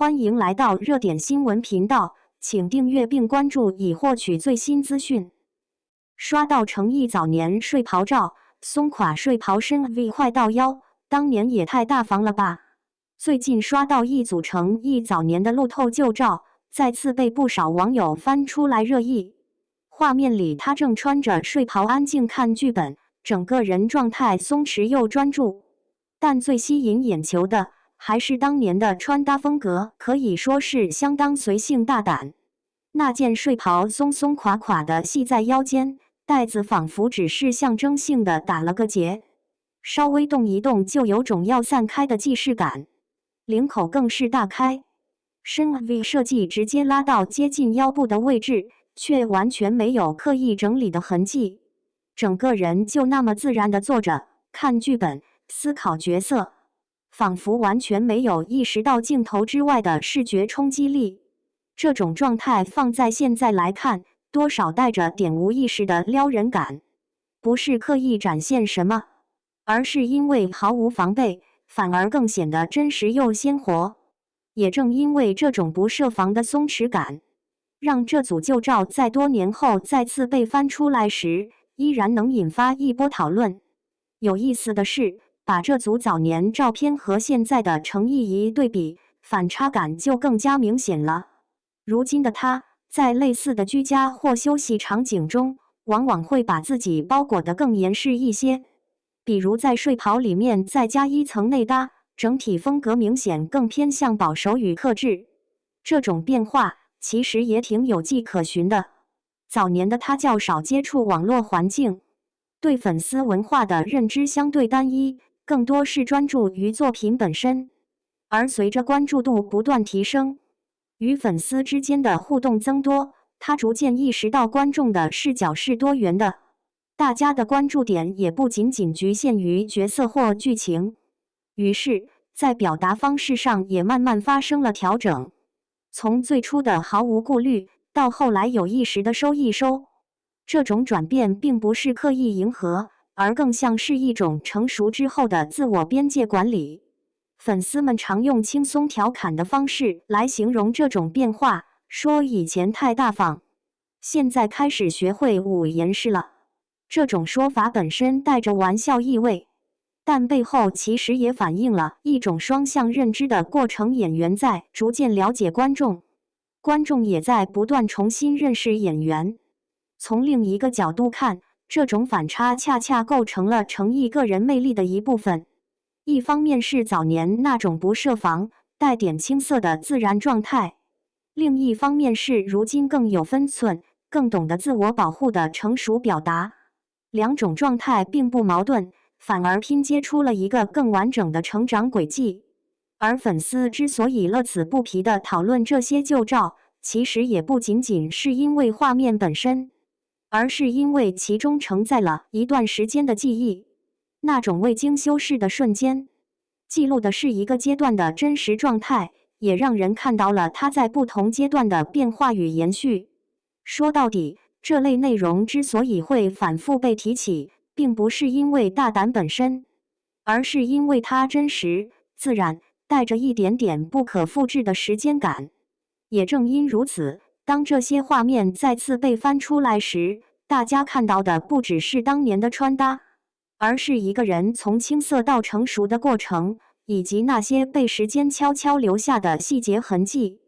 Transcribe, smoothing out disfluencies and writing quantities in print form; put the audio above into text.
欢迎来到热点新闻频道，请订阅并关注以获取最新资讯。刷到诚毅早年睡袍照，松垮睡袍身 V 坏到腰，当年也太大方了吧！最近刷到一组诚毅早年的路透旧照，再次被不少网友翻出来热议。画面里他正穿着睡袍安静看剧本，整个人状态松弛又专注。但最吸引眼球的还是当年的穿搭风格，可以说是相当随性大胆。那件睡袍松松垮垮的系在腰间，带子仿佛只是象征性的打了个结，稍微动一动就有种要散开的既视感。领口更是大开，深 V 设计直接拉到接近腰部的位置，却完全没有刻意整理的痕迹，整个人就那么自然地坐着看剧本，思考角色，仿佛完全没有意识到镜头之外的视觉冲击力。这种状态放在现在来看，多少带着点无意识的撩人感。不是刻意展现什么，而是因为毫无防备，反而更显得真实又鲜活。也正因为这种不设防的松弛感，让这组旧照在多年后再次被翻出来时，依然能引发一波讨论。有意思的是，把这组早年照片和现在的诚毅一对比，反差感就更加明显了。如今的他，在类似的居家或休息场景中，往往会把自己包裹得更严实一些，比如在睡袍里面再加一层内搭，整体风格明显更偏向保守与克制。这种变化其实也挺有迹可循的。早年的他较少接触网络环境，对粉丝文化的认知相对单一，更多是专注于作品本身。而随着关注度不断提升，与粉丝之间的互动增多，他逐渐意识到观众的视角是多元的，大家的关注点也不仅仅局限于角色或剧情。于是，在表达方式上也慢慢发生了调整，从最初的毫无顾虑，到后来有意识的收一收。这种转变并不是刻意迎合，而更像是一种成熟之后的自我边界管理。粉丝们常用轻松调侃的方式来形容这种变化，说以前太大方，现在开始学会捂严实了。这种说法本身带着玩笑意味，但背后其实也反映了一种双向认知的过程。演员在逐渐了解观众，观众也在不断重新认识演员。从另一个角度看，这种反差恰恰构成了诚毅个人魅力的一部分。一方面是早年那种不设防、带点青涩的自然状态，另一方面是如今更有分寸、更懂得自我保护的成熟表达。两种状态并不矛盾，反而拼接出了一个更完整的成长轨迹。而粉丝之所以乐此不疲地讨论这些旧照，其实也不仅仅是因为画面本身，而是因为其中承载了一段时间的记忆。那种未经修饰的瞬间，记录的是一个阶段的真实状态，也让人看到了它在不同阶段的变化与延续。说到底，这类内容之所以会反复被提起，并不是因为大胆本身，而是因为它真实、自然，带着一点点不可复制的时间感。也正因如此，当这些画面再次被翻出来时，大家看到的不只是当年的穿搭，而是一个人从青涩到成熟的过程，以及那些被时间悄悄留下的细节痕迹。